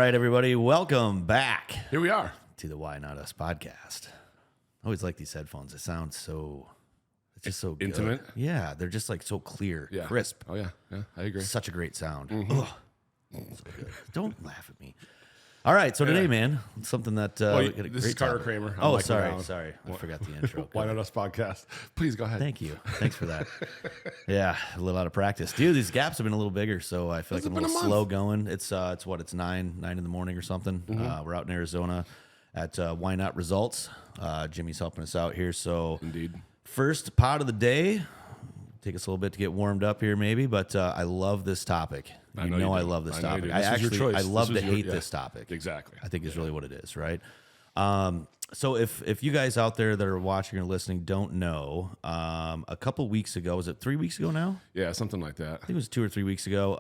right, everybody, welcome back Here we are. to the Why Not Us podcast. I always like these headphones. It sounds so, it's just so Intimate? good. Yeah, they're just like so clear, crisp. Oh, yeah. Yeah, I agree. Such a great sound. Ugh. So good. Don't laugh at me. All right, so today, man, something that this is Carter Kramer. I'm Mike sorry, McGowan. sorry, I forgot the intro. Why Not Us podcast? Please go ahead. Thank you. Thanks for that. Yeah, a little out of practice, dude. These gaps have been a little bigger, so I feel like I'm a little slow going. It's it's 9 in the morning or something. We're out in Arizona at Why Not Results. Jimmy's helping us out here. So Indeed. First pod of the day. Take us a little bit to get warmed up here, maybe, but I love this topic. I love this topic. I love to hate this topic. Exactly. I think is really what it is, right? So if you guys out there that are watching or listening don't know, a couple weeks ago, was it 3 weeks ago now? Yeah, something like that. I think it was 2 or 3 weeks ago.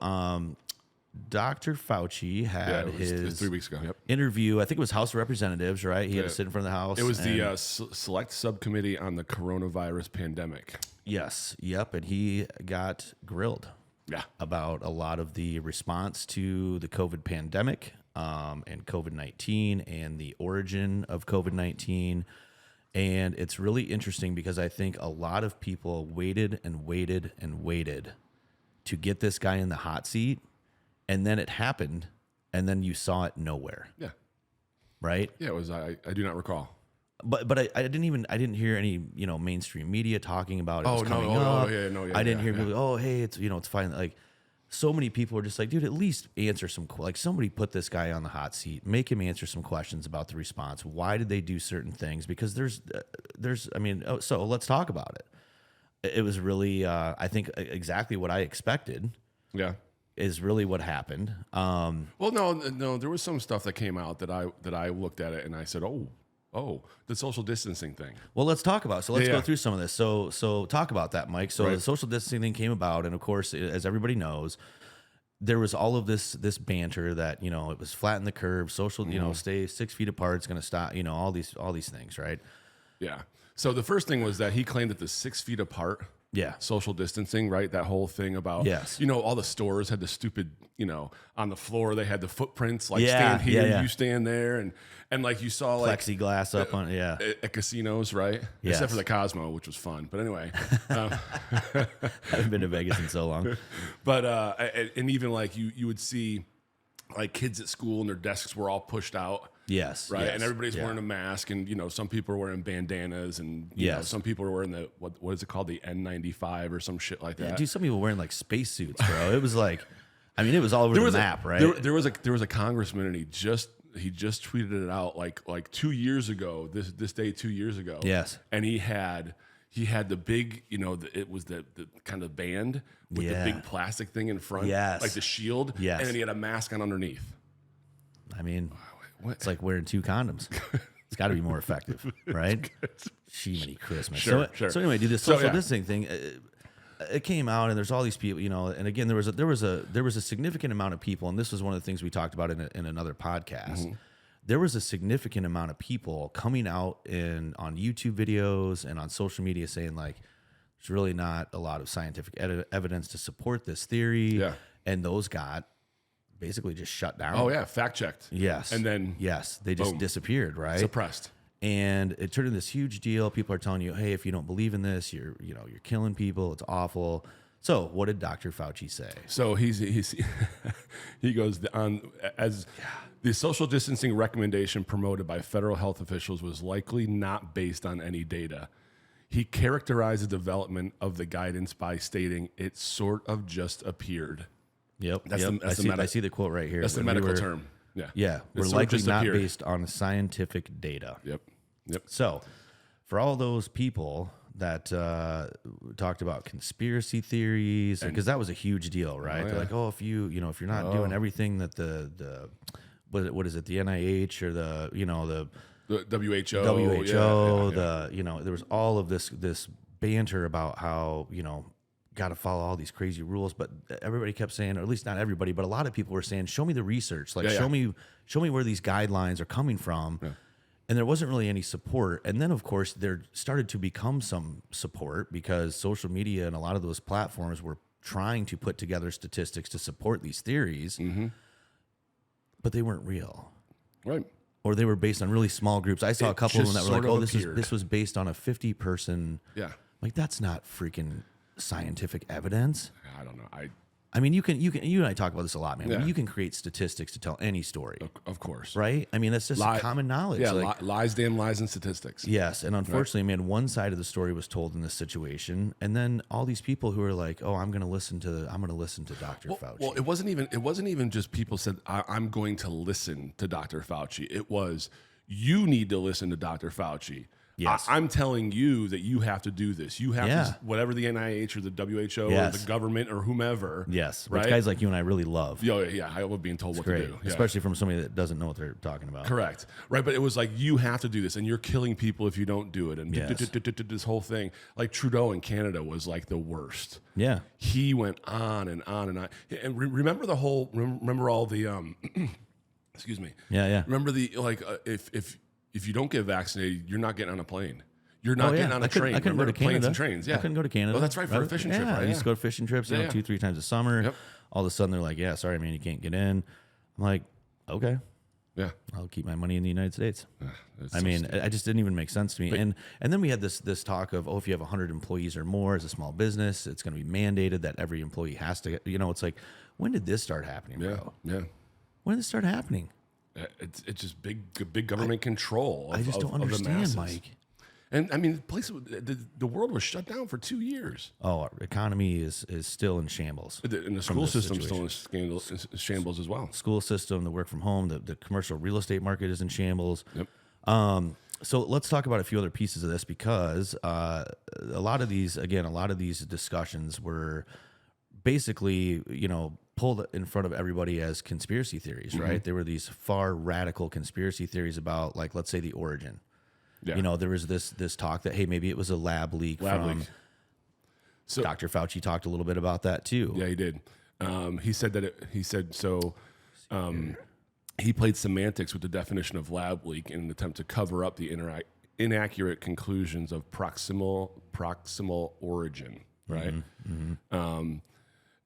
Dr. Fauci had it was 3 weeks ago. Yep. interview. I think it was House of Representatives, right? He had to sit in front of the House. It was the Select Subcommittee on the Coronavirus Pandemic. Yes. Yep. And he got grilled. Yeah. About a lot of the response to the COVID pandemic and COVID-19 and the origin of COVID-19. And it's really interesting because I think a lot of people waited and waited and waited to get this guy in the hot seat. And then it happened. And then you saw it nowhere. Yeah. Right? Yeah, it was. I do not recall. But I didn't hear any mainstream media talking about it. Oh, was coming no, up. I didn't hear people. Oh, hey, it's fine. Like so many people were just like, dude, at least answer some. Like somebody put this guy on the hot seat, make him answer some questions about the response. Why did they do certain things? Because so let's talk about it. It was really, I think, exactly what I expected. Yeah. Is really what happened. Well, no, there was some stuff that came out that I looked at it and I said, oh, the social distancing thing. Well, let's talk about it. So let's go through some of this. So talk about that, Mike. So the social distancing thing came about, and of course, as everybody knows, there was all of this banter that it was flatten the curve, social, stay 6 feet apart. It's going to stop. All these things, right? Yeah. So the first thing was that he claimed that the 6 feet apart. Yeah. Social distancing, right? That whole thing about, all the stores had the stupid, on the floor, they had the footprints, like stand here, you stand there. And like you saw like plexiglass up on, at casinos, right? Yes. Except for the Cosmo, which was fun. But anyway, I haven't been to Vegas in so long. But, and even like you would see like kids at school and their desks were all pushed out. Yes. Right. Yes, and everybody's wearing a mask and, some people are wearing bandanas and, some people are wearing the, what is it called? The N95 or some shit like that. Yeah, dude, some people wearing like spacesuits, bro. It was like, it was all over the map, right? There was a congressman and he just tweeted it out like 2 years ago, this day 2 years ago. Yes. And he had the big, it was the kind of band with the big plastic thing in front. Yes. Like the shield. Yes. And then he had a mask on underneath. It's like wearing 2 condoms. It's got to be more effective, right? Shemini Christmas. Sure. So anyway, do this social distancing thing. It came out, and there's all these people, and again, there was a significant amount of people, and this was one of the things we talked about in another podcast. Mm-hmm. There was a significant amount of people coming out on YouTube videos and on social media saying like, there's really not a lot of scientific evidence to support this theory, and those got basically just shut down. Oh yeah, fact checked. Yes, and then they just disappeared, right? Suppressed. And it turned into this huge deal. People are telling you, hey, if you don't believe in this, you're killing people. It's awful. So what did Dr. Fauci say? So he goes on as the social distancing recommendation promoted by federal health officials was likely not based on any data. He characterized the development of the guidance by stating it sort of just appeared. Yep. I see the quote right here. That's the medical term. Yeah. Yeah. We're likely not based on scientific data. Yep. So for all those people that talked about conspiracy theories, because that was a huge deal, right? They're like, if you're not doing everything that the what is it, the NIH or the WHO, there was all of this banter about how, got to follow all these crazy rules, but everybody kept saying, or at least not everybody, but a lot of people were saying, show me the research, like show me where these guidelines are coming from. Yeah. And there wasn't really any support. And then, of course, there started to become some support because social media and a lot of those platforms were trying to put together statistics to support these theories. Mm-hmm. but they weren't real. Right. Or they were based on really small groups. I saw a couple of them that were like, "Oh, this was based on a 50-person." Yeah. Like, that's not freaking scientific evidence. I don't know. I mean, you and I talk about this a lot, man. Yeah. You can create statistics to tell any story, Of course. right? I mean, that's just common knowledge. Yeah, like, lies, damn lies, and statistics. yes, and unfortunately, man, one side of the story was told in this situation, and then all these people who are like, "Oh, I'm going to listen to Dr. Fauci." Well, it wasn't even just people said I'm going to listen to Dr. Fauci. It was you need to listen to Dr. Fauci. Yes. I'm telling you that you have to do this. You have to, whatever the NIH or the WHO or the government or whomever. Yes, right? Which guys like you and I really love. Yeah, I love being told what to do. Yeah. Especially from somebody that doesn't know what they're talking about. Correct. Right, but it was like, you have to do this, and you're killing people if you don't do it. And this whole thing. Like Trudeau in Canada was like the worst. Yeah. He went on and on and on. And remember all the, excuse me. Yeah. Remember if you don't get vaccinated, you're not getting on a plane. You're not getting on a train. I couldn't go to Canada. Planes and trains. Yeah. I couldn't go to Canada. Oh, that's right, for a fishing trip, right? I used to go to fishing trips, 2-3 times a summer. Yep. All of a sudden, they're like, "Yeah, sorry, man, you can't get in." I'm like, "Okay, Yeah. I'll keep my money in the United States." It's I so mean, stupid. it just didn't even make sense to me. And then we had this talk of, if you have 100 employees or more as a small business, it's going to be mandated that every employee has to. It's like, when did this start happening, bro? Yeah. When did this start happening? It's just big government control. I just don't understand, Mike. And I mean, the world was shut down for 2 years. Oh, our economy is still in shambles. And the school system is still in shambles as well. School system, the work from home, the commercial real estate market is in shambles. Yep. So let's talk about a few other pieces of this, because a lot of these discussions were basically, pulled in front of everybody as conspiracy theories, right? There were these far radical conspiracy theories about, like, let's say the origin. Yeah. There was this talk that, hey, maybe it was a lab leak. So Dr. Fauci talked a little bit about that too. Yeah, he did. He said he played semantics with the definition of lab leak in an attempt to cover up the inaccurate conclusions of proximal origin, right?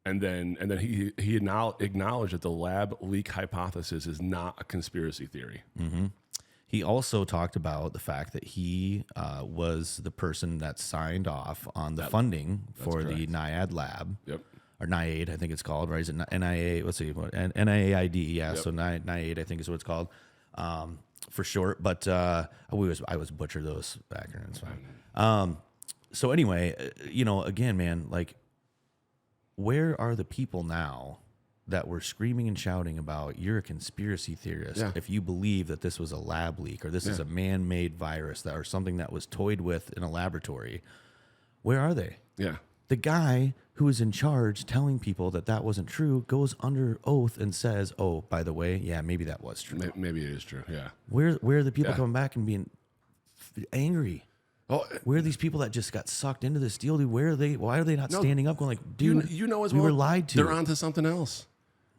And then he acknowledged that the lab leak hypothesis is not a conspiracy theory. He also talked about the fact that he was the person that signed off on the funding for the NIAID lab. Yep. Or NIAID, I think it's called, right? Is it NIA? Let's see, NIAID, yeah. Yep. So NIAID, I think is what it's called, for short. But I always butcher those acronyms. So anyway, again, man, like, where are the people now that were screaming and shouting about, you're a conspiracy theorist if you believe that this was a lab leak, or this is a man-made virus or something that was toyed with in a laboratory? Where are they? Yeah. The guy who is in charge telling people that wasn't true goes under oath and says, "Oh, by the way, yeah, maybe that was true." Maybe it is true. Yeah. Where are the people coming back and being angry? Oh, where are these people that just got sucked into this deal? Dude, where are they? Why are they not standing up, going like, "Dude, as well, we were lied to"? They're onto something else.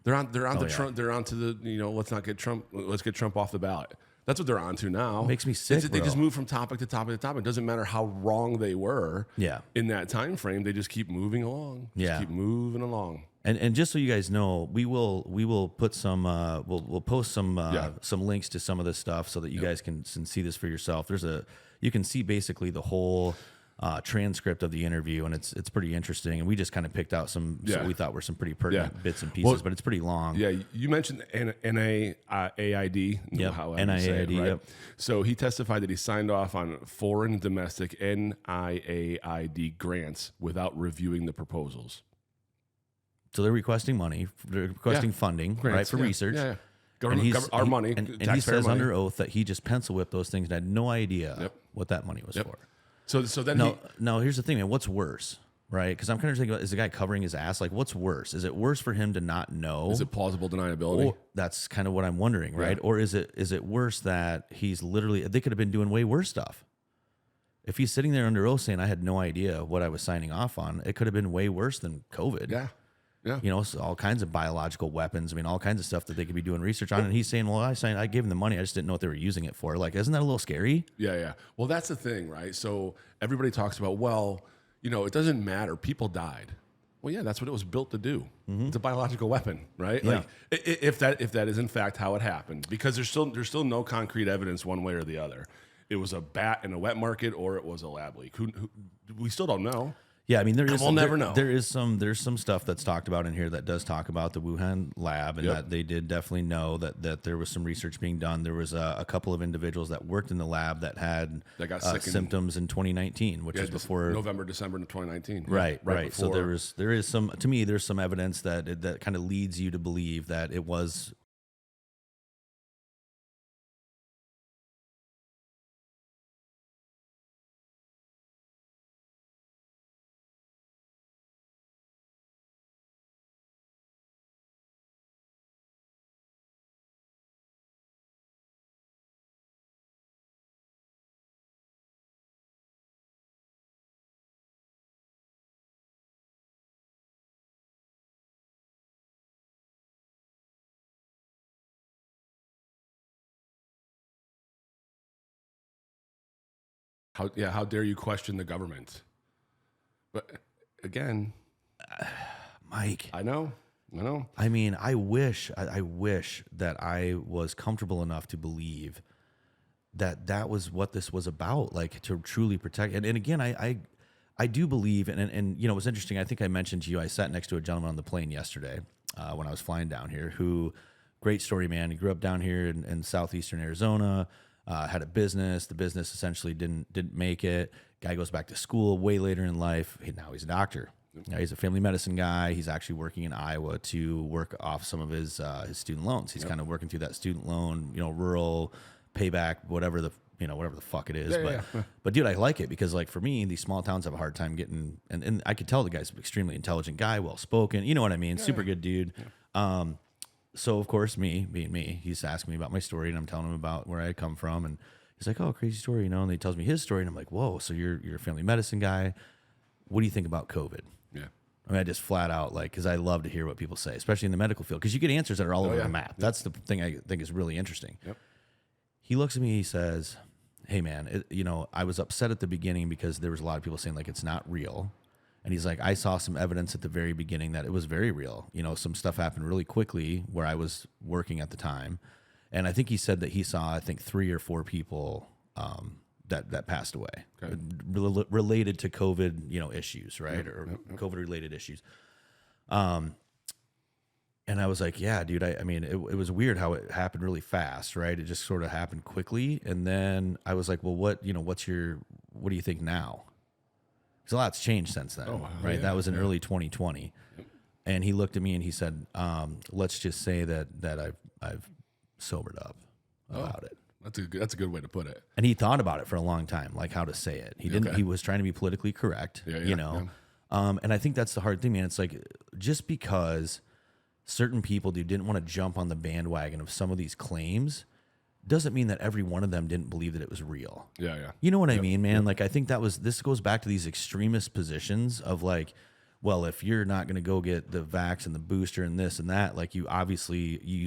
They're on Trump. They're onto the let's not get Trump. Let's get Trump off the ballot. That's what they're onto now. Makes me sick. They just move from topic to topic to topic. It doesn't matter how wrong they were. Yeah. In that time frame, they just keep moving along. Just keep moving along. And just so you guys know, we will put some we'll post some links to some of this stuff so that you guys can see this for yourself. You can see basically the whole transcript of the interview, and it's pretty interesting. And we just kind of picked out some we thought were some pretty pertinent bits and pieces, but it's pretty long. Yeah, you mentioned NIAID. NIAID. Right? Yep. So he testified that he signed off on foreign and domestic NIAID grants without reviewing the proposals. So they're requesting money, they're requesting funding, grants, right, for research. Yeah. Our money, and he says under oath that he just pencil whipped those things and had no idea what that money was for. So then no, here's the thing, man. What's worse, right? Because I'm kind of thinking about, is the guy covering his ass? Like, what's worse? Is it worse for him to not know? Is it plausible deniability? Or, that's kind of what I'm wondering, right? Or is it worse that he's literally, they could have been doing way worse stuff. If he's sitting there under oath saying, I had no idea what I was signing off on, it could have been way worse than COVID. Yeah. So all kinds of biological weapons. I mean, all kinds of stuff that they could be doing research on. And he's saying, well, I gave him the money. I just didn't know what they were using it for. Like, isn't that a little scary? Yeah. Well, that's the thing, right? So everybody talks about, well, it doesn't matter. People died. Well, yeah, that's what it was built to do. It's a biological weapon, right? Yeah. Like if that is in fact how it happened, because there's still no concrete evidence one way or the other. It was a bat in a wet market, or it was a lab leak. We still don't know. Yeah, I mean, we'll never know. There's some stuff that's talked about in here that does talk about the Wuhan lab, and that they did definitely know that there was some research being done. There was a couple of individuals that worked in the lab that had got sick symptoms in 2019, which is before November, December of 2019. Right. So before. there is some, to me, there's some evidence that kind of leads you to believe that it was. How dare you question the government? But again, Mike, I know. I mean, I wish that I was comfortable enough to believe that was what this was about, like to truly protect. And again, I do believe, and you know, it was interesting. I think I mentioned to you, I sat next to a gentleman on the plane yesterday when I was flying down here, who, great story, man. He grew up down here in southeastern Arizona, had a business. The business essentially didn't make it. Guy goes back to school way later in life. Now he's a doctor. Now he's a family medicine guy. He's actually working in Iowa to work off some of his student loans. He's kind of working through that student loan, you know, rural payback, whatever the fuck it is. But dude, I like it because, like, for me, these small towns have a hard time getting, and I could tell the guy's an extremely intelligent guy, well spoken. You know what I mean? Super good dude. So of course, me being me, he's asking me about my story, and I'm telling him about where I come from, and he's like, "Oh, crazy story," you know. And he tells me his story, and I'm like, "Whoa, so you're a family medicine guy? What do you think about COVID?" Yeah. I mean, I just flat out, like, because I love to hear what people say, especially in the medical field, because you get answers that are all over the map. That's the thing I think is really interesting. Yep. He looks at me, he says, "Hey, man, you know, I was upset at the beginning because there was a lot of people saying, like, it's not real." And he's like, "I saw some evidence at the very beginning that it was very real. You know, some stuff happened really quickly where I was working at the time." And I think he said that he saw, I think, 3 or 4 people that passed away, related to COVID, you know, issues, right? Or COVID-related issues. And I was like, yeah, dude, I mean, it was weird how it happened really fast, right? It just sort of happened quickly. And then I was like, well, what do you think now? Because a lot's changed since then, right? Yeah, that was in early 2020. Yep. And he looked at me and he said, let's just say that I've sobered up about it. That's a good way to put it. And he thought about it for a long time, like how to say it. He was trying to be politically correct, you know? Yeah. And I think that's the hard thing, man. It's like, just because certain people didn't want to jump on the bandwagon of some of these claims doesn't mean that every one of them didn't believe that it was real. Yeah. You know what I mean, man? Like, I think this goes back to these extremist positions of, like, well, if you're not going to go get the vax and the booster and this and that, like, you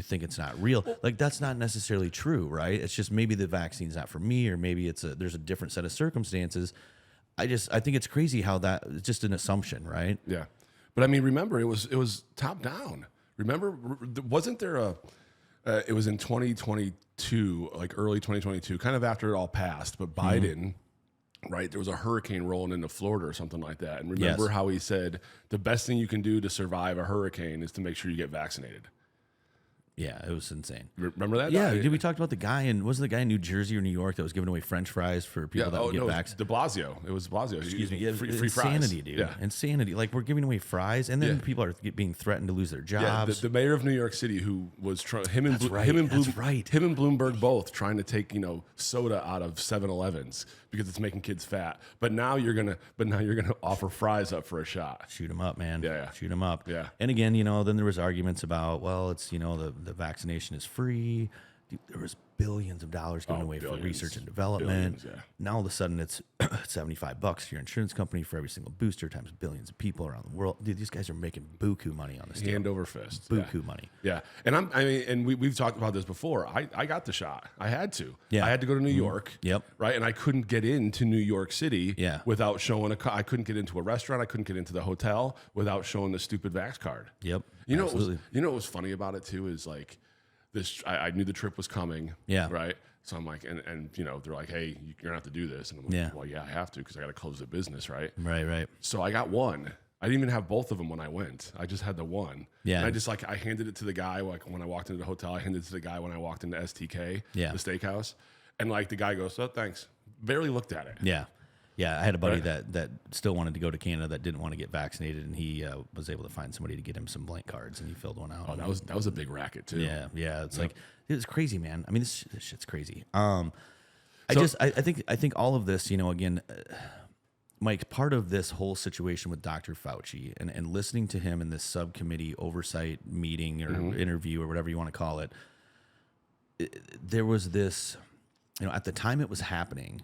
think it's not real. Like, that's not necessarily true, right? It's just maybe the vaccine's not for me, or maybe there's a different set of circumstances. I think it's crazy how it's just an assumption, right? Yeah. But I mean, remember, it was top down. Remember, wasn't there it was in 2022, like early 2022, kind of after it all passed, but Biden, right, there was a hurricane rolling into Florida or something like that. And remember how he said the best thing you can do to survive a hurricane is to make sure you get vaccinated. Yeah, it was insane. Remember that? Yeah, did we talk about the guy wasn't the guy in New Jersey or New York that was giving away French fries for people that would get vaccinated? De Blasio. It was Blasio. Excuse me. Free Insanity, fries. dude. Yeah. Insanity. Like, we're giving away fries, and then people are being threatened to lose their jobs. The mayor of New York City, who was him and Bloomberg both trying to take soda out of 7-Elevens because it's making kids fat. But now you're gonna offer fries up for a shot. Shoot them up, man. Yeah. Shoot them up. Yeah. And again, then there was arguments about, well, it's the vaccination is free. dude, there was billions of dollars given away for research and development. Billions, yeah. Now all of a sudden it's $75 for your insurance company for every single booster times billions of people around the world. Dude, these guys are making buku money on this deal. Hand over fist. Buku money. Yeah. And we've talked about this before. I got the shot. I had to. Yeah. I had to go to New York. Yep. Right. And I couldn't get into New York City without showing I couldn't get into a restaurant. I couldn't get into the hotel without showing the stupid Vax card. Yep. You know what was funny about it too is like this. I knew the trip was coming. Yeah. Right. So I'm like, and you know, they're like, hey, you're gonna have to do this, and I'm like, well, yeah, I have to because I got to close the business, right? Right. So I got one. I didn't even have both of them when I went. I just had the one. Yeah. And I just I handed it to the guy like when I walked into the hotel. I handed it to the guy when I walked into STK, the steakhouse, and like the guy goes, oh, thanks. Barely looked at it. Yeah. Yeah, I had a buddy that still wanted to go to Canada that didn't want to get vaccinated, and he was able to find somebody to get him some blank cards, and he filled one out. Oh, that was a big racket too. Yeah. It's like it's crazy, man. I mean, this shit's crazy. I think all of this, you know, again, Mike, part of this whole situation with Dr. Fauci and listening to him in this subcommittee oversight meeting or interview or whatever you want to call it, there was this, you know, at the time it was happening,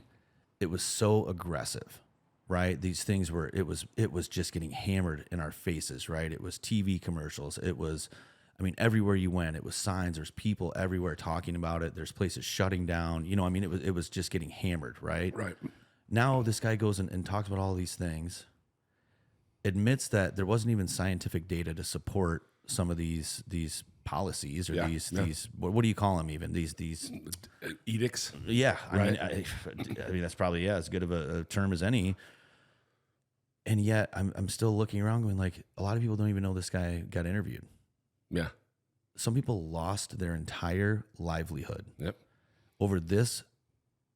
it was so aggressive, right? These things were, it was just getting hammered in our faces, right? It was TV commercials. It was, I mean, everywhere you went, it was signs. There's people everywhere talking about it. There's places shutting down. You know, I mean, it was just getting hammered, right? Right. Now this guy goes and talks about all these things, admits that there wasn't even scientific data to support some of these policies or these what do you call them even these edicts? Yeah, right. I mean that's probably as good of a term as any. And yet I'm still looking around going like a lot of people don't even know this guy got interviewed. Yeah. Some people lost their entire livelihood. Yep. Over this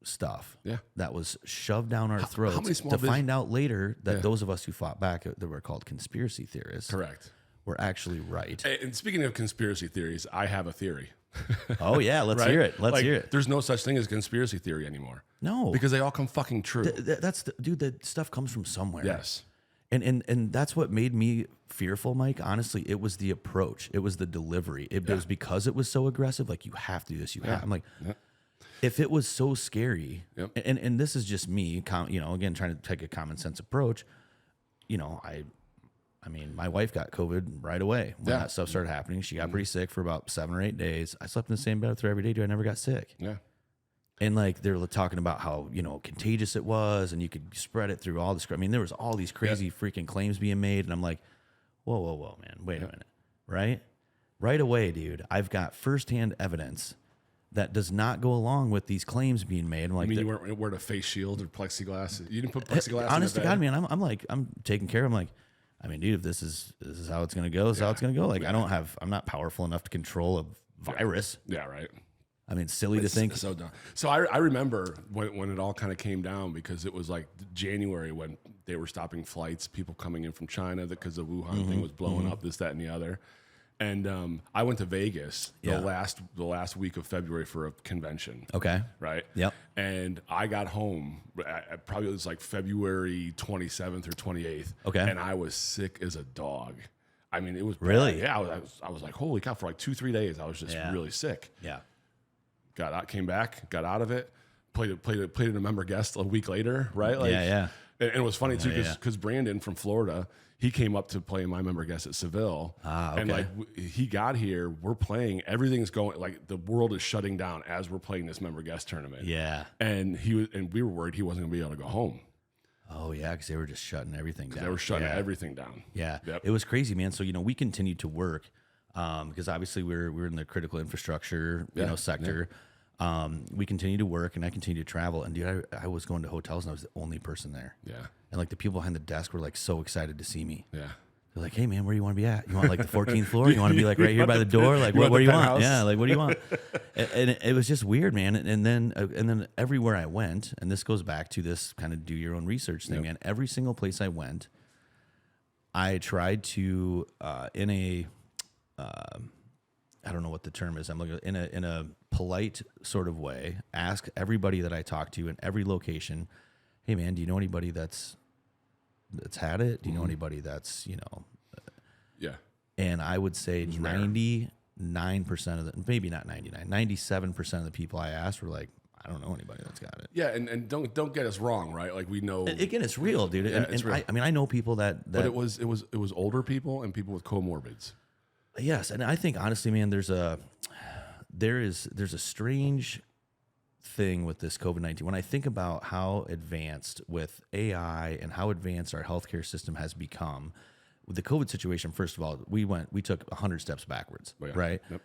stuff that was shoved down our throats to find out later that those of us who fought back that were called conspiracy theorists were actually right. And speaking of conspiracy theories, I have a theory. Oh yeah, let's hear it. Let's hear it. There's no such thing as conspiracy theory anymore. No, because they all come fucking true. Dude, that stuff comes from somewhere. Yes. And that's what made me fearful, Mike. Honestly, it was the approach. It was the delivery. It was because it was so aggressive. Like, you have to do this. I'm like, if it was so scary, and this is just me, you know, again, trying to take a common sense approach, you know, I mean, my wife got COVID right away when that stuff started happening. She got pretty sick for about 7 or 8 days. I slept in the same bed with her every day, dude. I never got sick. Yeah. And like they're talking about how, you know, contagious it was and you could spread it through all this. I mean, there was all these crazy freaking claims being made. And I'm like, whoa, man, wait a minute. Right away, dude, I've got firsthand evidence that does not go along with these claims being made. I'm like, I mean, you weren't wearing a face shield or plexiglass. You didn't put plexiglass honest in to God, man, I'm taking care of. I'm like, I mean, dude, if this is how it's going to go, this is how it's going to go. Like, I'm not powerful enough to control a virus. Yeah, right. I mean, silly to think. So dumb. So I remember when it all kind of came down because it was like January when they were stopping flights, people coming in from China because the Wuhan thing was blowing up, this, that, and the other. And I went to Vegas the last week of February for a convention. Okay. Right. Yep. And I got home probably it was like February 27th or 28th. Okay. And I was sick as a dog. I mean, it was bad. Really. Yeah. I was like, holy cow! For like 2-3 days, I was just really sick. Yeah. Got out, came back, got out of it. Played a member guest a week later. Right. Like, yeah. And it was funny too because Brandon from Florida, he came up to play my member guest at Seville. Okay. And like he got here, we're playing, everything's going like the world is shutting down as we're playing this member guest tournament. Yeah. And we were worried he wasn't gonna be able to go home. Oh yeah, because they were just shutting everything down. They were shutting everything down. Yeah. Yep. It was crazy, man. So, you know, we continued to work because obviously we're in the critical infrastructure, sector. Yeah. We continued to work and I continued to travel. And dude, I was going to hotels and I was the only person there. Yeah. And like the people behind the desk were like so excited to see me. Yeah. They're like, hey man, where do you want to be at? You want like the 14th floor? You want to be like right here by the door? Like what do you want? Yeah, like what do you want? And it was just weird, man. And then everywhere I went, and this goes back to this kind of do your own research thing, man. Every single place I went, I tried to in a I don't know what the term is. I'm looking in a polite sort of way, ask everybody that I talk to in every location, hey man, do you know anybody that's had it? Do you know anybody that's, Yeah. And I would say 90 99% of the, maybe not 99, 97% of the people I asked were like, I don't know anybody that's got it. Yeah, and don't get us wrong, right? Like we know again, it's real, dude. Yeah, it's real. I mean, I know people that but it was older people and people with comorbids. Yes, and I think honestly, man, there's a strange thing with this COVID-19. When I think about how advanced with AI and how advanced our healthcare system has become, with the COVID situation, first of all, we took 100 steps backwards, right? Yep.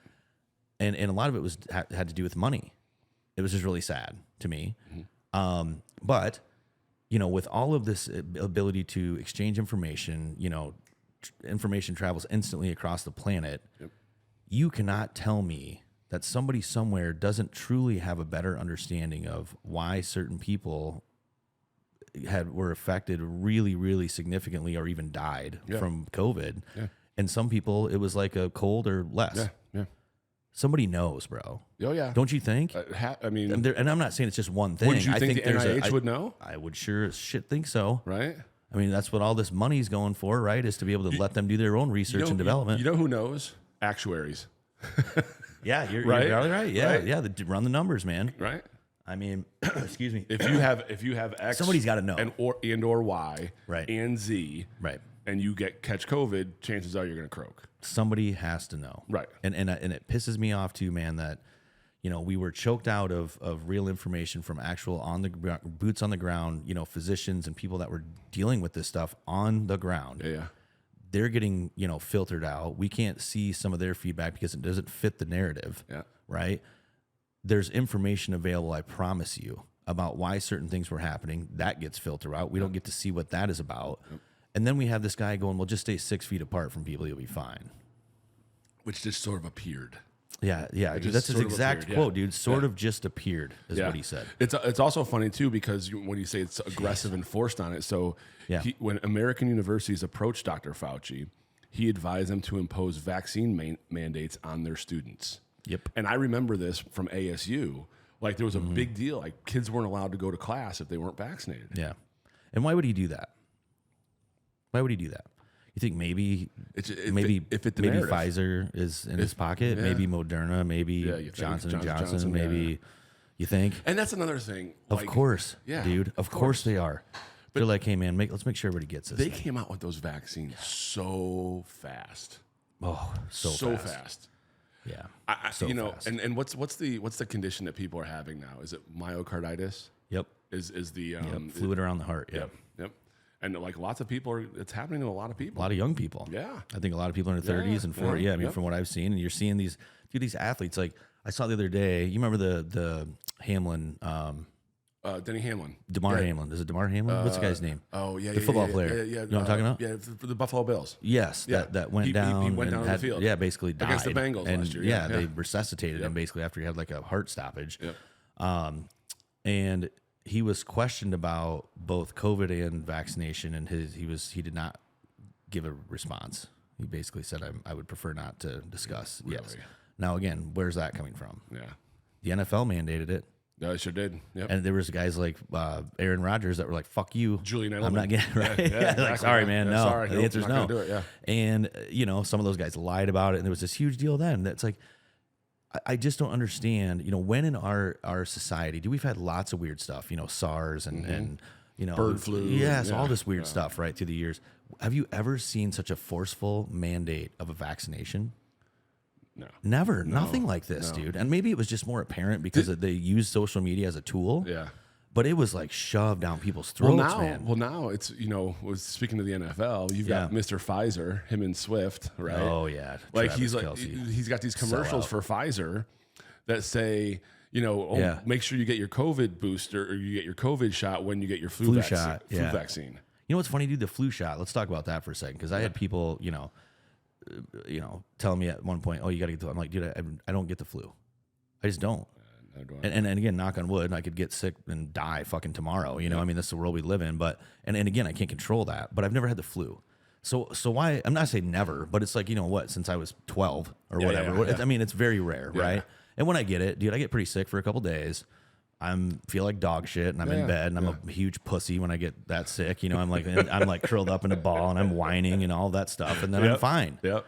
And a lot of it was had to do with money. It was just really sad to me. Mm-hmm. But with all of this ability to exchange information, information travels instantly across the planet. Yep. You cannot tell me that somebody somewhere doesn't truly have a better understanding of why certain people were affected really, really significantly or even died from COVID. Yeah. And some people, it was like a cold or less. Yeah. Somebody knows, bro. Oh, yeah. Don't you think? I mean... And I'm not saying it's just one thing. Would you think the NIH would know? I would sure as shit think so. Right? I mean, that's what all this money's going for, right? Is to be able to let them do their own research and development. You know who knows? Actuaries. Yeah, you're probably right. Yeah, right? Yeah. Run the numbers, man. Right? I mean, excuse me. If you have X, somebody's got to know, and or Y, right, and Z, right, and you catch COVID, chances are you're going to croak. Somebody has to know, right? And it pisses me off too, man. That we were choked out of real information from actual boots on the ground, physicians and people that were dealing with this stuff on the ground. Yeah. They're getting filtered out. We can't see some of their feedback because it doesn't fit the narrative. Yeah. Right. There's information available, I promise you, about why certain things were happening. That gets filtered out. We don't get to see what that is about. Yep. And then we have this guy going, well, just stay 6 feet apart from people, you'll be fine. Which just sort of appeared. Yeah. Dude, that's his exact quote, dude. Sort of just appeared is what he said. It's also funny, too, because when you say it's aggressive and forced on it. So when American universities approached Dr. Fauci, he advised them to impose vaccine mandates on their students. Yep. And I remember this from ASU. Like, there was a big deal. Like, kids weren't allowed to go to class if they weren't vaccinated. Yeah. And why would he do that? Why would he do that? You think maybe Pfizer is in his pocket, maybe Moderna, maybe Johnson & Johnson, maybe you think? And that's another thing. Of course, dude. Of course they are. But they're like, hey, man, let's make sure everybody gets this. They came out with those vaccines so fast. Oh, so fast. Yeah. Fast. And what's the condition that people are having now? Is it myocarditis? Yep. Is the fluid around the heart? Yep. And like lots of people it's happening to a lot of people. A lot of young people. Yeah. I think a lot of people in their 30s and 40s. Yeah. I mean, from what I've seen, and you're seeing these athletes. Like I saw the other day, you remember the Hamlin, Denny Hamlin. DeMar Hamlin. Is it DeMar Hamlin? What's the guy's name? Oh, yeah. The football player. Yeah. You know what I'm talking about? Yeah, for the Buffalo Bills. Yes. That went down. He went down on the field. Yeah, basically died. Against the Bengals and last year. Yeah, they resuscitated him basically after he had like a heart stoppage. Yep. And he was questioned about both COVID and vaccination, and he did not give a response. He basically said, I would prefer not to discuss. Really? Yes. Now, again, where's that coming from? Yeah. The NFL mandated it. No, it sure did. Yep. And there was guys like Aaron Rodgers that were like, fuck you. Julian Edelman. I'm not getting right. Yeah, exactly. Like, sorry, man. No. Sorry. The answer's no. Do it, yeah. And, some of those guys lied about it. And there was this huge deal then. That's like, I just don't understand, when in our society, we've had lots of weird stuff, SARS and bird flu. Yes, all this weird stuff, right, through the years. Have you ever seen such a forceful mandate of a vaccination? No. Never. No. Nothing like this, dude. And maybe it was just more apparent because they use social media as a tool. Yeah. But it was like shoved down people's throats, man. Well, now it's, was speaking to the NFL, you've got Mr. Pfizer, him and Swift, right? Oh, yeah. Like he's got these commercials for Pfizer that say, make sure you get your COVID booster or you get your COVID shot when you get your flu vaccine. Flu vaccine. You know what's funny, dude? The flu shot. Let's talk about that for a second because I had people, telling me at one point, oh, you got to get the flu. I'm like, dude, I don't get the flu. I just don't. And again, knock on wood, I could get sick and die fucking tomorrow. I mean, that's the world we live in. But and again, I can't control that. But I've never had the flu. So why? I'm not saying never, but it's like since I was 12 or whatever. Yeah. I mean, it's very rare, right? And when I get it, dude, I get pretty sick for a couple days. Feel like dog shit, and I'm in bed, and I'm a huge pussy when I get that sick. I'm like curled up in a ball, and I'm whining and all that stuff, and then I'm fine. Yep.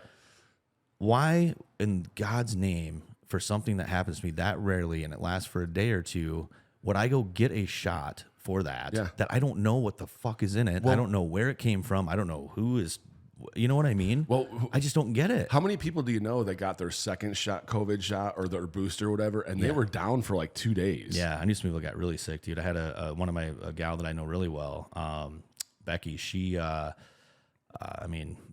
why in God's name, for something that happens to me that rarely and it lasts for a day or two, would I go get a shot for that that I don't know what the fuck is in it? I don't know where it came from. I don't know who is, you know what I mean? Well, I just don't get it. How many people do you know that got their second shot, COVID shot, or their booster or whatever, and they were down for like 2 days? Yeah, I knew some people got really sick, dude. I had a gal that I know really well, Becky. She,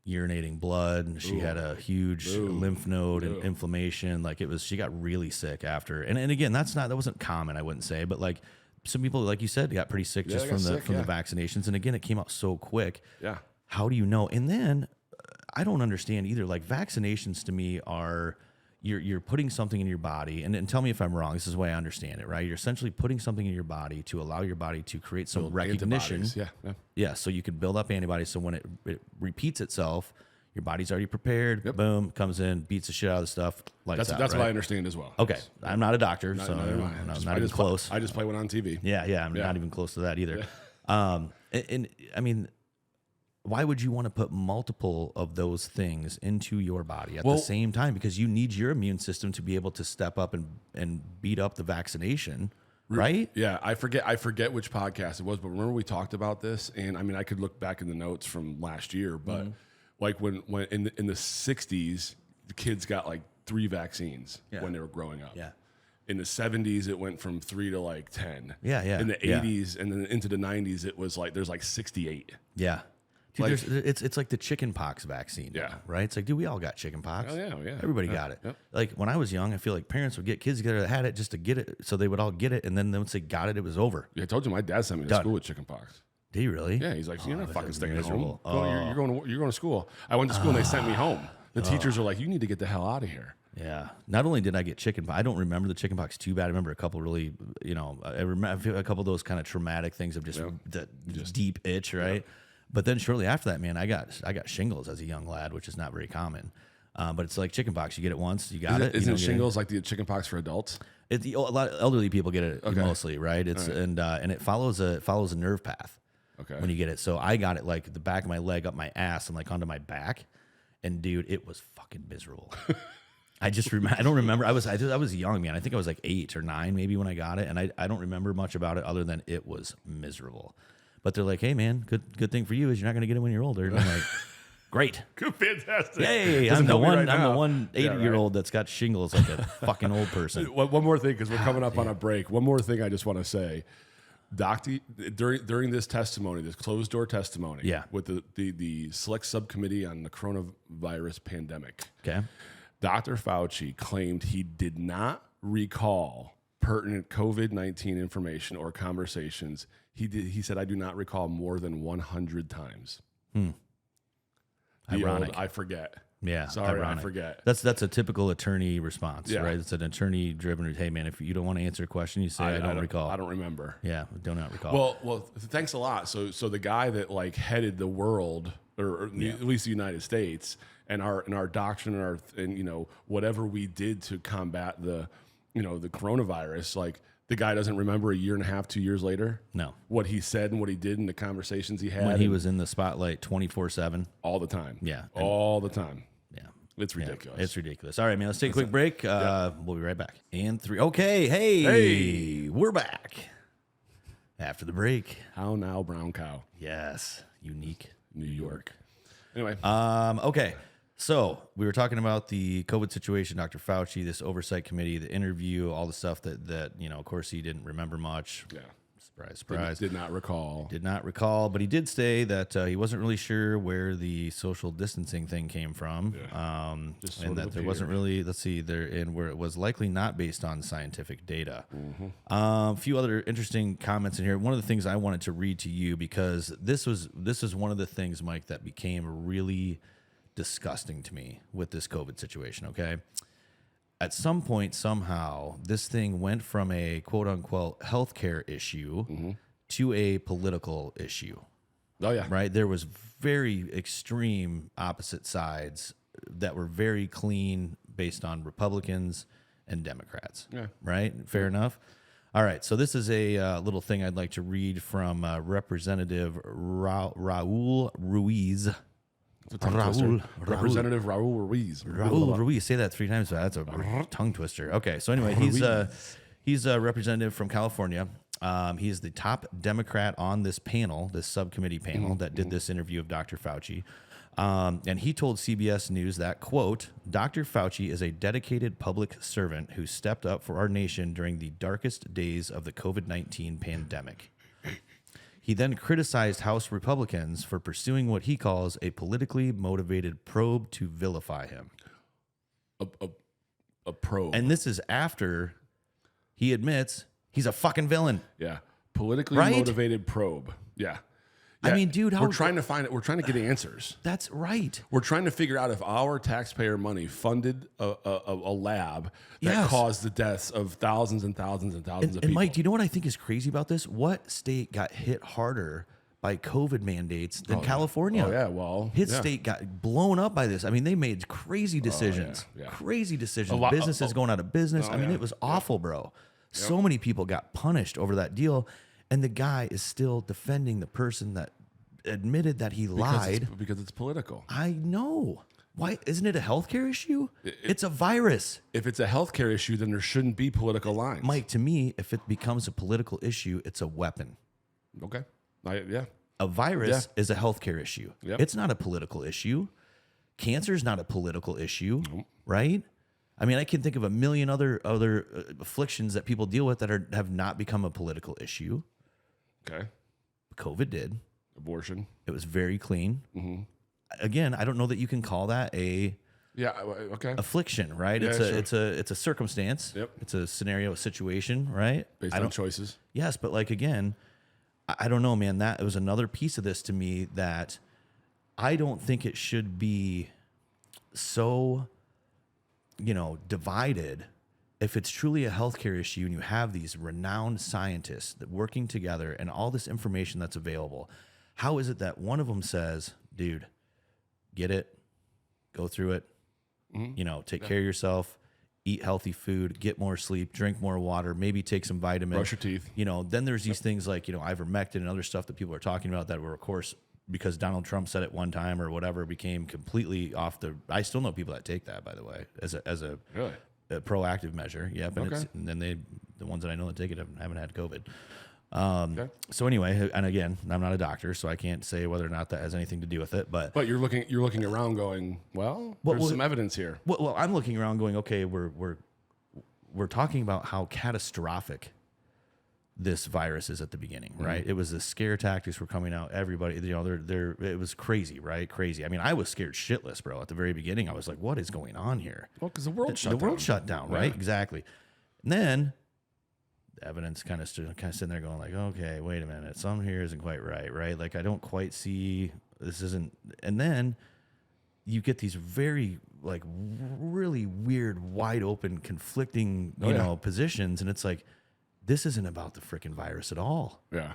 urinating blood. She had a huge lymph node and inflammation. Like she got really sick after. And again, that wasn't common, I wouldn't say, but like some people, like you said, got pretty sick just from the vaccinations. And again, it came out so quick. Yeah. How do you know? And then I don't understand either. Like vaccinations to me are you're putting something in your body, and tell me if I'm wrong. This is the way I understand it, right? You're essentially putting something in your body to allow your body to create some recognition. Yeah. So you can build up antibodies. So when it repeats itself, your body's already prepared. Boom, comes in, beats the shit out of the stuff. That's right? what I understand as well. Okay, I'm not a doctor, so I'm not even close. I just play one on TV. Yeah, I'm not even close to that either. Yeah. And I mean, why would you want to put multiple of those things into your body at the same time? Because you need your immune system to be able to step up and beat up the vaccination, right? Yeah, I forget which podcast it was, but remember we talked about this, and I mean I could look back in the notes from last year, but like when in the 60s, the kids got like 3 vaccines when they were growing up. Yeah. In the 70s, it went from 3 to like 10. Yeah. In the 80s and then into the 90s, it was like there's like 68. Yeah. Dude, it's like the chicken pox vaccine. Yeah. Now, right? It's like, dude, we all got chicken pox. Oh, yeah. Everybody got it. Yep. Like when I was young, I feel like parents would get kids together that had it just to get it. So they would all get it. And then once they got it, it was over. Yeah, I told you my dad sent me to school with chicken pox. Did he really? Yeah, he's like, you're not fucking staying at miserable. home. You're going to school. I went to school and they sent me home. The teachers are like, you need to get the hell out of here. Yeah. Not only did I get chicken pox, I don't remember the chicken pox too bad. I remember a couple really, I remember a couple of those kind of traumatic things of just deep itch, right? Yeah. But then shortly after that, man, I got shingles as a young lad, which is not very common. But it's like chicken pox. You get it once, you got it. Isn't shingles like the chicken pox for adults? A lot of elderly people get it mostly, right? It's right. And it follows a nerve path. Okay. When you get it. So I got it like the back of my leg up my ass and like onto my back. And dude, it was fucking miserable. I don't remember. I was young, man. I think I was like 8 or 9 maybe when I got it. And I don't remember much about it other than it was miserable. But they're like, hey man, good thing for you is you're not going to get it when you're older. And I'm like, great. Good, fantastic. Yay. I'm the one 80-year-old that's got shingles like a fucking old person. One more thing, because we're coming up on a break. One more thing I just want to say. Doctor, during this testimony, this closed door testimony, with the select subcommittee on the coronavirus pandemic, Dr. Fauci claimed he did not recall pertinent COVID-19 information or conversations. He said, I do not recall more than 100 times. Ironic. I forget. Yeah, sorry, ironic. I forget. That's a typical attorney response, right? It's an attorney-driven. Hey, man, if you don't want to answer a question, you say, I don't recall. I don't remember. Yeah, do not recall. Well, thanks a lot. So the guy that like headed the world, or at least the United States, and our doctrine and whatever we did to combat the coronavirus, like. The guy doesn't remember a year and a half, 2 years later? No. What he said and what he did and the conversations he had. When he was in the spotlight 24/7. All the time. Yeah. All the time. Yeah. It's ridiculous. It's ridiculous. All right, man, let's take a quick break. We'll be right back. And 3. Okay, hey, we're back. After the break. How now, brown cow? Yes. Unique New York. Anyway. Okay. So we were talking about the COVID situation, Dr. Fauci, this oversight committee, the interview, all the stuff that of course, he didn't remember much. Yeah. Surprise. Did not recall. Did not recall, but he did say that he wasn't really sure where the social distancing thing came from, and that there wasn't really, where it was likely not based on scientific data. Mm-hmm. A few other interesting comments in here. One of the things I wanted to read to you, because this is one of the things, Mike, that became really disgusting to me with this COVID situation, okay? At some point, somehow, this thing went from a quote-unquote healthcare issue to a political issue. Oh, yeah. Right? There was very extreme opposite sides that were very clean based on Republicans and Democrats. Yeah. Right? Fair enough? All right, so this is a little thing I'd like to read from Representative Raul Ruiz. It's a tongue twister. Representative Raul Ruiz. Raul Ruiz. Say that 3 times. That's a tongue twister. Okay, so anyway, he's a representative from California. He's the top Democrat on this panel, this subcommittee panel that did this interview of Dr. Fauci. And he told CBS News that, quote, Dr. Fauci is a dedicated public servant who stepped up for our nation during the darkest days of the COVID-19 pandemic. He then criticized House Republicans for pursuing what he calls a politically motivated probe to vilify him. A probe. And this is after he admits he's a fucking villain. Yeah. Politically Right? motivated probe. Yeah. I mean, dude, we're trying to find it. We're trying to get answers. That's right. We're trying to figure out if our taxpayer money funded a lab that Yes. caused the deaths of thousands and thousands and thousands of people. And Mike, do you know what I think is crazy about this? What state got hit harder by COVID mandates than California? Oh, yeah. Well, His yeah. state got blown up by this. I mean, they made crazy decisions. yeah. Crazy decisions. lot- Businesses going out of business. I mean, it was awful, bro. So many people got punished over that deal. And the guy is still defending the person that admitted that he lied. Because it's political. I know. Why isn't it a healthcare issue? It's a virus. If it's a healthcare issue, then there shouldn't be political lines. Mike, to me, if it becomes a political issue, it's a weapon. Okay. Yeah. A virus is a healthcare issue. Yep. It's not a political issue. Cancer is not a political issue, right? I mean, I can think of a million other afflictions that people deal with that have not become a political issue. Okay. COVID did. Abortion. It was very clean. Again, I don't know that you can call that a Okay. affliction, right? Yeah, it's a circumstance. Yep. It's a scenario, a situation, right? Based on choices. Yes, but like again, I don't know, man. That was another piece of this to me that I don't think it should be so, divided. If it's truly a healthcare issue and you have these renowned scientists that working together and all this information that's available, how is it that one of them says, dude, get it, go through it, take care of yourself, eat healthy food, get more sleep, drink more water, maybe take some vitamins. Brush your teeth. Then there's these things like, ivermectin and other stuff that people are talking about that were, of course, because Donald Trump said it one time or whatever, became completely off the. I still know people that take that, by the way, as a Really? a proactive measure. Yep. And, Okay. and then the ones that I know that take it haven't had COVID. Okay. So anyway, and again, I'm not a doctor, so I can't say whether or not that has anything to do with it. But But you're looking around going, there's some evidence here. well, I'm looking around going, okay, we're talking about how catastrophic this virus is at the beginning, right? It was the scare tactics were coming out. Everybody, it was crazy, right? Crazy. I mean, I was scared shitless, bro. At the very beginning, I was like, what is going on here? Well, because the world shut down, right? Exactly. And then the evidence kind of sitting there going like, okay, wait a minute, something here isn't quite right? Like I don't quite see this isn't. And then you get these very like really weird, wide open, conflicting, positions, and it's like this isn't about the freaking virus at all. Yeah.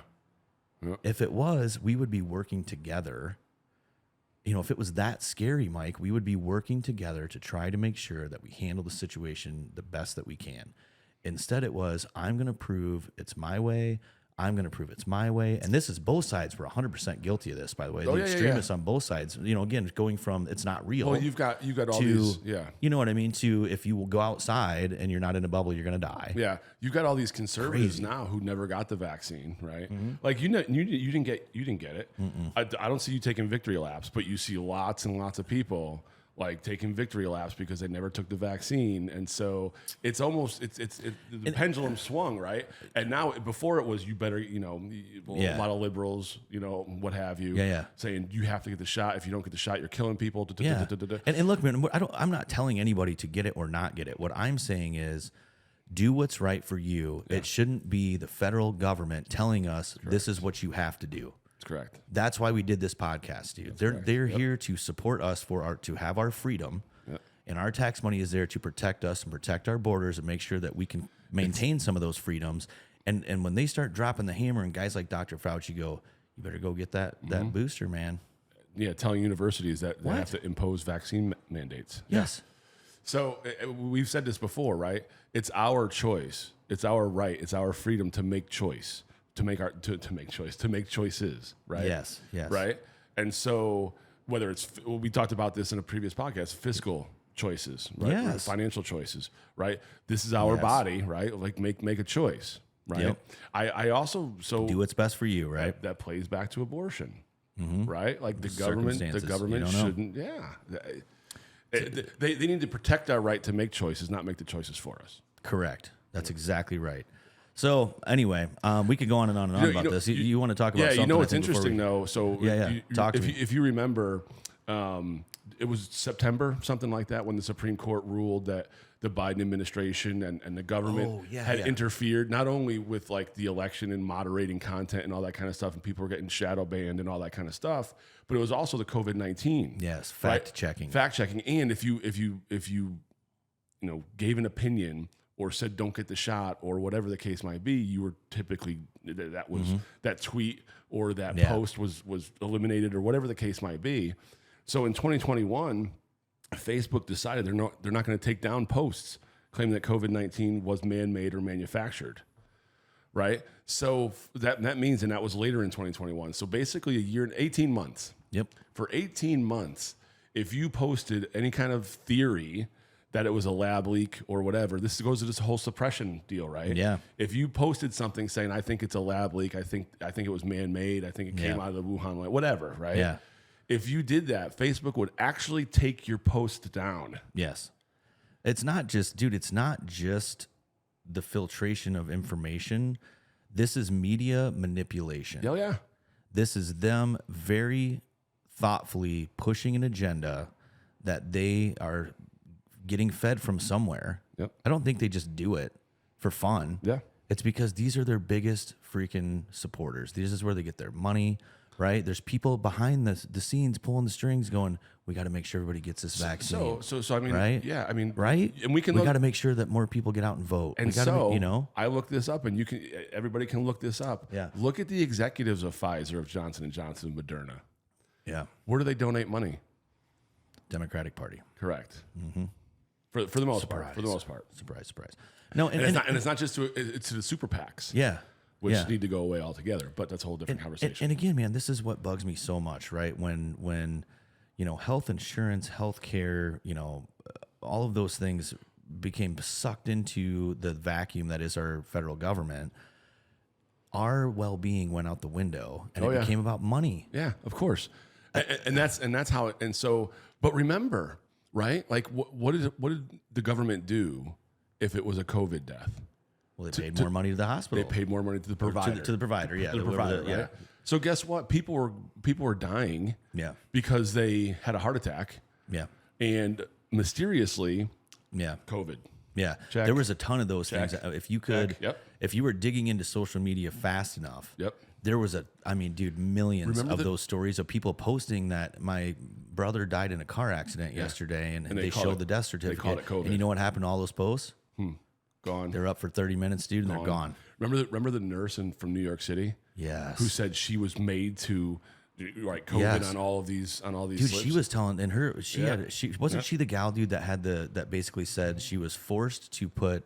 If it was, we would be working together. If it was that scary, Mike, we would be working together to try to make sure that we handle the situation the best that we can. Instead, it was, I'm going to prove it's my way. I'm going to prove it's my way. And this is both sides were 100% guilty of this, by the way. The extremists on both sides, again, going from it's not real. Well, you've got all to, these, yeah. You know what I mean? To if you will go outside and you're not in a bubble, you're going to die. Yeah. You've got all these conservatives now who never got the vaccine, right? Like you didn't get it. I don't see you taking victory laps, but you see lots and lots of people like taking victory laps because they never took the vaccine, and so it's almost the pendulum swung, right? And now before it was you better a lot of liberals what have you saying you have to get the shot. If you don't get the shot, you're killing people. And look, man, I'm not telling anybody to get it or not get it. What I'm saying is, do what's right for you. It shouldn't be the federal government telling us this is what you have to do. Correct. That's why we did this podcast, dude. They're here to support us to have our freedom, and our tax money is there to protect us and protect our borders and make sure that we can maintain some of those freedoms. And when they start dropping the hammer and guys like Dr. Fauci go, you better go get that booster, man. Yeah, telling universities that they have to impose vaccine mandates. Yes. So we've said this before, right? It's our choice. It's our right. It's our freedom to make choices, right? Yes. Right. And so whether it's, we talked about this in a previous podcast, fiscal choices, right? Yes. Financial choices, right? This is our body, right? Like make a choice, right? Yep. I also, so Do what's best for you, right? that plays back to abortion, right? Like the Circumstances, government you don't know. shouldn't, they need to protect our right to make choices, not make the choices for us. Correct. That's exactly right. So anyway, we could go on and on and on about this. You want to talk about something? You know what's I think, interesting though? So Talk to me. if you remember, it was September, something like that, when the Supreme Court ruled that the Biden administration and the government had interfered not only with like the election and moderating content and all that kind of stuff, and people were getting shadow banned and all that kind of stuff, but it was also the COVID-19. Yes, fact checking. And if you gave an opinion or said don't get the shot or whatever the case might be, you were typically that tweet or that post was eliminated or whatever the case might be. So in 2021, Facebook decided they're not going to take down posts claiming that COVID-19 was man-made or manufactured, right? So that means, and that was later in 2021. So basically a year and 18 months. Yep. For 18 months, if you posted any kind of theory that it was a lab leak or whatever, this goes to this whole suppression deal, right? Yeah. If you posted something saying, I think it's a lab leak, I think it was man-made, I think it came out of the Wuhan lab, whatever, right? Yeah. If you did that, Facebook would actually take your post down. Yes. It's not just, dude, it's not just the filtration of information. This is media manipulation. Oh, yeah. This is them very thoughtfully pushing an agenda that they are getting fed from somewhere. Yep. I don't think they just do it for fun. Yeah. It's because these are their biggest freaking supporters. This is where they get their money, right? There's people behind the scenes pulling the strings going, we got to make sure everybody gets this vaccine. So I mean, right? Yeah, I mean, right? And we got to make sure that more people get out and vote. And we gotta so I looked this up, and everybody can look this up. Yeah. Look at the executives of Pfizer, of Johnson & Johnson, Moderna. Yeah. Where do they donate money? Democratic Party. Correct. Mm-hmm. For the most part. For the most part. Surprise. No, and it's not just it's to the super PACs. Yeah. Which need to go away altogether, but that's a whole different conversation. And again, man, this is what bugs me so much, right? When health insurance, healthcare, all of those things became sucked into the vacuum that is our federal government, our well-being went out the window, and it became about money. Yeah, of course. And that's how it. And so, but remember, right? Like, what did the government do if it was a COVID death? Well, they paid more money to the hospital. They paid more money to the provider. To the provider, yeah. To the provider, right? So guess what? People were dying. Yeah. Because they had a heart attack. Yeah. And mysteriously, yeah, COVID. Yeah. Check. There was a ton of those Check. things. If you could, if you were digging into social media fast enough, there was millions of those stories of people posting that my brother died in a car accident yesterday, and they showed the death certificate. They called it COVID. And you know what happened to all those posts? Gone. They're up for 30 minutes, dude, and they're gone. Remember the nurse from New York City? Yes. Who said she was made to write COVID on all these dude, slips? she was telling, and she wasn't she the gal, dude, that had that basically said she was forced to put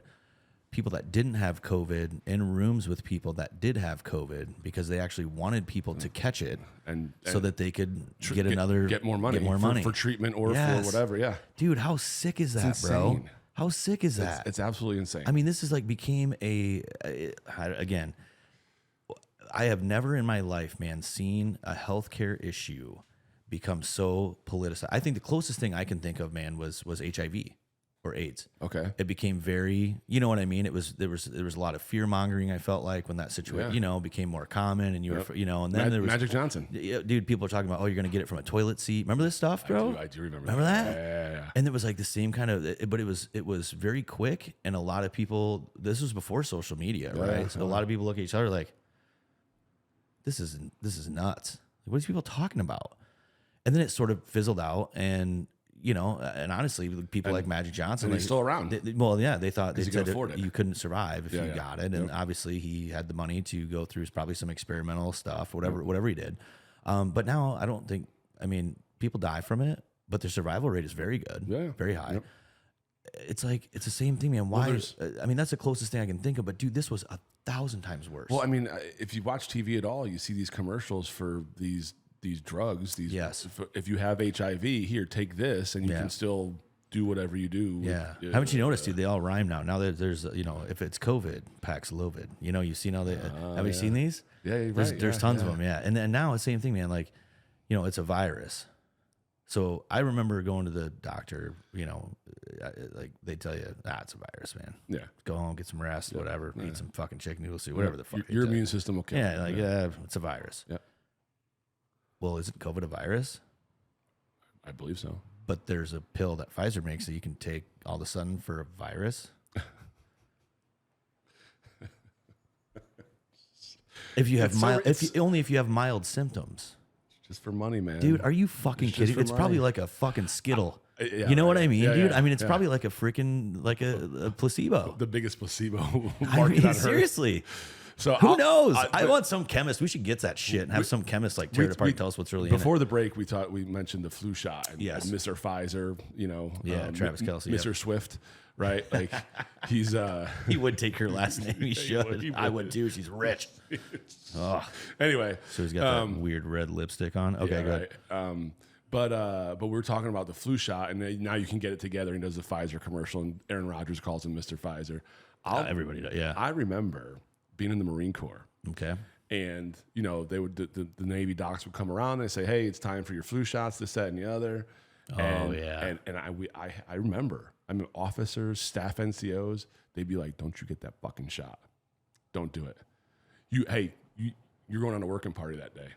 people that didn't have COVID in rooms with people that did have COVID because they actually wanted people to catch it and so that they could get more money for treatment or for whatever. Yeah. Dude, how sick is that, bro? How sick is that? It's absolutely insane. I mean, this is like became again, I have never in my life, man, seen a healthcare issue become so politicized. I think the closest thing I can think of, man, was HIV or AIDS. Okay. It became very, you know what I mean? There was a lot of fear mongering, I felt like, when that situation, became more common, and and then there was Magic Johnson. Dude, people are talking about, you're going to get it from a toilet seat. Remember this stuff, bro? I do remember. Remember that? Yeah. And it was like the same kind of, but it was very quick, and a lot of people, this was before social media, right? So a lot of people look at each other like, this is nuts. What are these people talking about? And then it sort of fizzled out, and and honestly, people like Magic Johnson, and he's still around. They thought they said you couldn't survive if you got it, and obviously he had the money to go through probably some experimental stuff, whatever he did. But now I don't think. I mean, people die from it, but their survival rate is very good, very high. Yep. It's like it's the same thing, man. Why? I mean, that's the closest thing I can think of. But dude, this was 1,000 times worse. Well, I mean, if you watch TV at all, you see these commercials for these these drugs. These Yes. if you have HIV, here, take this, and you can still do whatever you do. Yeah. Haven't you noticed, dude? They all rhyme now. Now there's if it's COVID, Paxlovid. You've seen how they have you seen these? Yeah, there's tons of them. Yeah, and then now it's the same thing, man. Like, it's a virus. So I remember going to the doctor. Like they tell you, it's a virus, man. Yeah. Go home, get some rest, whatever. Eat some fucking chicken noodle soup, whatever the fuck. Your immune system will kill. Yeah, it's a virus. Yeah. Well, isn't COVID a virus? I believe so. But there's a pill that Pfizer makes that you can take all of a sudden for a virus. If you have if you have mild symptoms. Just for money, man. Dude, are you fucking kidding? It's probably like a fucking Skittle. Yeah, you know what I mean, dude? Yeah, I mean, it's probably like a freaking a placebo. The biggest placebo. I mean, seriously. So who knows? I want some chemist. We should get that shit and have some chemist like tear it apart and tell us what's really in it. Before the break, we mentioned the flu shot. And, yes. And Mr. Pfizer, Travis Kelce, Mr. Swift, right? Like he's he would take her last name. He should. He would. I would too. She's rich. Anyway, so he's got that weird red lipstick on. Okay, good. Right. But we were talking about the flu shot, and now you can get it together. And he does the Pfizer commercial, and Aaron Rodgers calls him Mr. Pfizer. Everybody does. Yeah. I remember being in the Marine Corps. Okay. And they would the Navy docs would come around and they say, "Hey, it's time for your flu shots, this, that, and the other." And I remember, officers, staff NCOs, they'd be like, "Don't you get that fucking shot? Don't do it. You're going on a working party that day.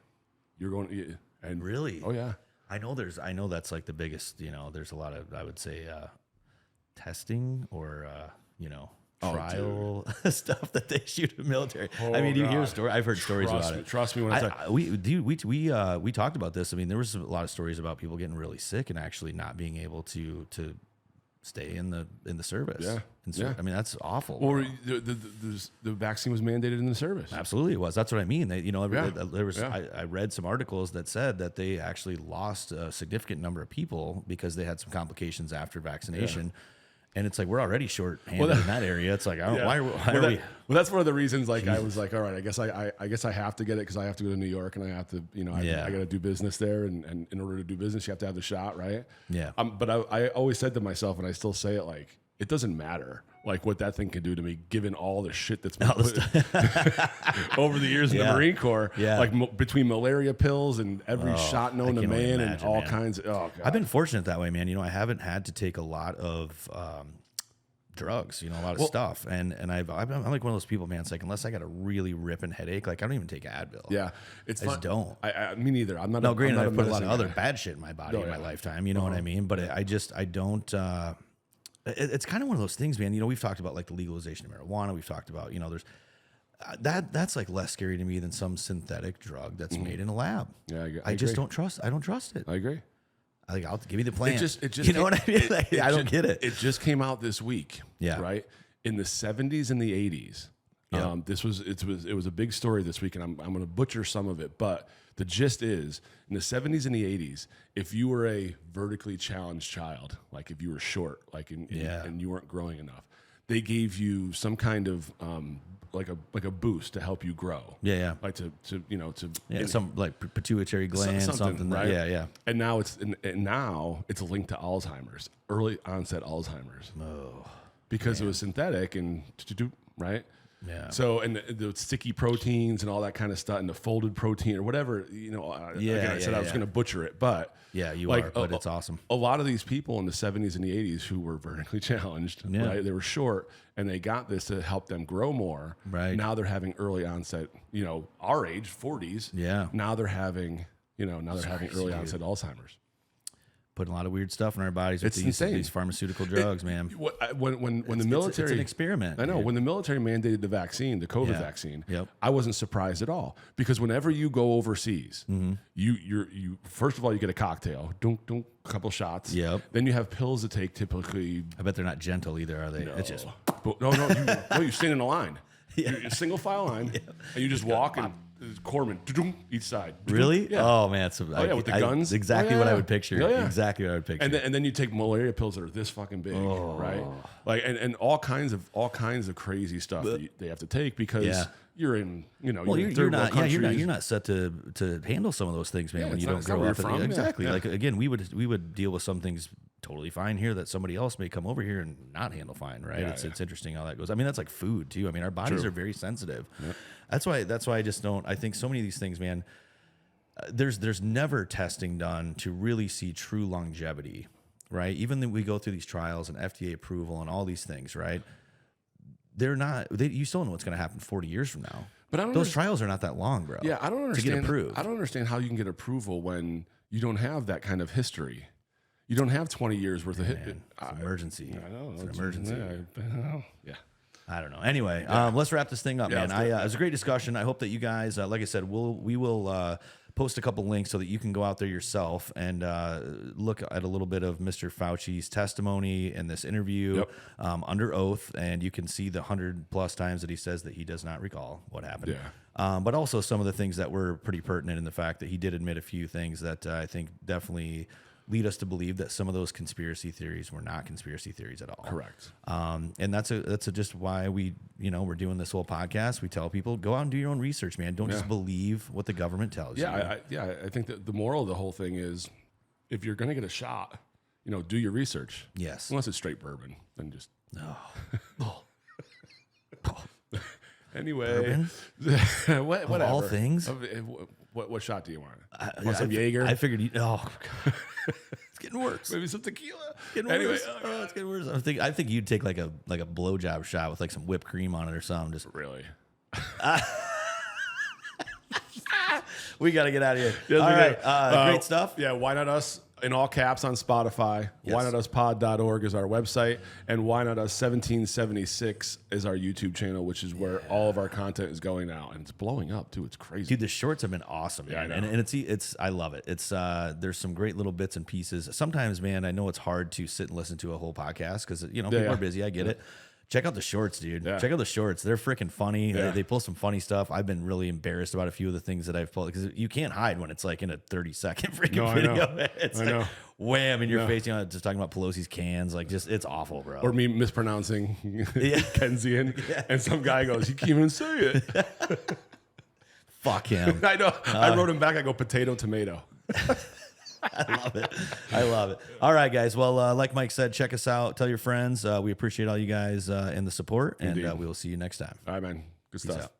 You're going and really? Oh yeah. I know that's like the biggest. There's a lot of, I would say, testing or trial stuff that they shoot in the military. I mean, you hear stories. I've heard stories about it. Trust me when I talk. We talked about this. I mean, there was a lot of stories about people getting really sick and actually not being able to stay in the service. Yeah. I mean, that's awful. Or the vaccine was mandated in the service. Absolutely, it was. That's what I mean. I read some articles that said that they actually lost a significant number of people because they had some complications after vaccination. Yeah. And it's like we're already short-handed in that area. It's like, why are we? Well, that's one of the reasons. Like, I was like, all right, I guess I have to get it because I have to go to New York and I have to, I got to do business there. And in order to do business, you have to have the shot, right? Yeah. But I always said to myself, and I still say it, like, it doesn't matter, like, what that thing can do to me, given all the shit that's been put over the years in the Marine Corps. Yeah. Like between malaria pills and every shot known to man and all kinds of. Oh, God. I've been fortunate that way, man. I haven't had to take a lot of drugs, a lot of stuff, and I'm like one of those people, man. It's like unless I got a really ripping headache, like I don't even take Advil. Yeah, I just don't. Me neither. I'm not. No, granted, I put a lot of other bad shit in my body in my lifetime. You know what I mean? But I don't. It's kind of one of those things, man. We've talked about like the legalization of marijuana. We've talked about there's that's like less scary to me than some synthetic drug that's made in a lab. Yeah, I just don't trust. I don't trust it. I agree. Like, I'll give me the plan. It just you know what I mean? I don't get it. It just came out this week. Yeah. Right. In the 70s and the 80s. Yeah. It was a big story this week, and I'm going to butcher some of it, but the gist is in the 70s and the 80s, if you were a vertically challenged child, like if you were short, like and you weren't growing enough, they gave you some kind of like a boost to help you grow. Yeah. Like to some like pituitary gland, something right? Yeah. And now it's linked to Alzheimer's, early onset Alzheimer's. Oh. Because it was synthetic and right? Yeah. So and the sticky proteins and all that kind of stuff and the folded protein or whatever, I said I was going to butcher it, but yeah, you are, but it's awesome. A lot of these people in the 70s and the 80s who were vertically challenged, right? They were short and they got this to help them grow more. Right. Now they're having early onset, our age, 40s. Yeah. Now they're having, early onset Alzheimer's. Putting a lot of weird stuff in our bodies with these pharmaceutical drugs, man. When the military, it's an experiment. I know, dude. when the military mandated the vaccine, the COVID vaccine, Yep. I wasn't surprised at all because whenever you go overseas, you first of all you get a cocktail, a couple shots. Yep. Then you have pills to take. Typically, I bet they're not gentle either, are they? No. It's just no. You stand in a line. You're a single file line, and you just walk and corpsmen each side. Really? Yeah. Oh man, with the guns. Exactly what I would picture. Oh, yeah. Exactly what I would picture. And then you take malaria pills that are this fucking big, right? Like and all kinds of crazy stuff that they have to take because you're in, well, you're not set to handle some of those things, man. When you don't grow up, exactly. Like again, we would deal with some things totally fine here that somebody else may come over here and not handle fine, right? It's interesting how that goes. I mean, that's like food too. I mean, our bodies are very sensitive. Yep. That's why I just don't. I think so many of these things, man. There's never testing done to really see true longevity, right? Even when we go through these trials and FDA approval and all these things, right? They're not. You still know what's going to happen 40 years from now. But those trials are not that long, bro. Yeah, I don't understand. To get approved. I don't understand how you can get approval when you don't have that kind of history. You don't have 20 years worth of It's an emergency. I know. It's an emergency. Yeah. I don't know. Anyway, let's wrap this thing up, man. It was a great discussion. I hope that you guys, like I said, we will post a couple links so that you can go out there yourself and look at a little bit of Mr. Fauci's testimony in this interview under oath, and you can see the 100+ times that he says that he does not recall what happened. Yeah. But also some of the things that were pretty pertinent in the fact that he did admit a few things that I think definitely lead us to believe that some of those conspiracy theories were not conspiracy theories at all. Correct. And that's just why we're doing this whole podcast. We tell people, go out and do your own research, man. Don't just believe what the government tells you. I think that the moral of the whole thing is, if you're going to get a shot, do your research. Yes. Unless it's straight bourbon, then just Anyway, whatever. Of all things. What shot do you want? Want some Jaeger? I figured you. Oh, God. It's getting worse. Maybe some tequila. Anyway, it's getting worse. I think you'd take like a blowjob shot with like some whipped cream on it or something. Just really. We got to get out of here. All right, great stuff. Yeah, Why Not Us in all caps on Spotify. Yes. WhyNotUsPod.org is our website, and Why Not Us 1776 is our YouTube channel, which is where all of our content is going now, and it's blowing up too. It's crazy, dude. The shorts have been awesome, man. And it's I love it. It's there's some great little bits and pieces. Sometimes, man, I know it's hard to sit and listen to a whole podcast because people are busy. I get it. Check out the shorts, dude. Yeah. Check out the shorts. They're freaking funny. Yeah. They pull some funny stuff. I've been really embarrassed about a few of the things that I've pulled because you can't hide when it's like in a 30-second freaking video. It's like wham in your face. Just talking about Pelosi's cans. Like, it's awful, bro. Or me mispronouncing Kensian. Yeah. And some guy goes, "You can't even say it." Fuck him. I know. I wrote him back. I go, "Potato, tomato." I love it. All right, guys. Well, like Mike said, check us out. Tell your friends. We appreciate all you guys and the support. And we will see you next time. All right, man. Good stuff.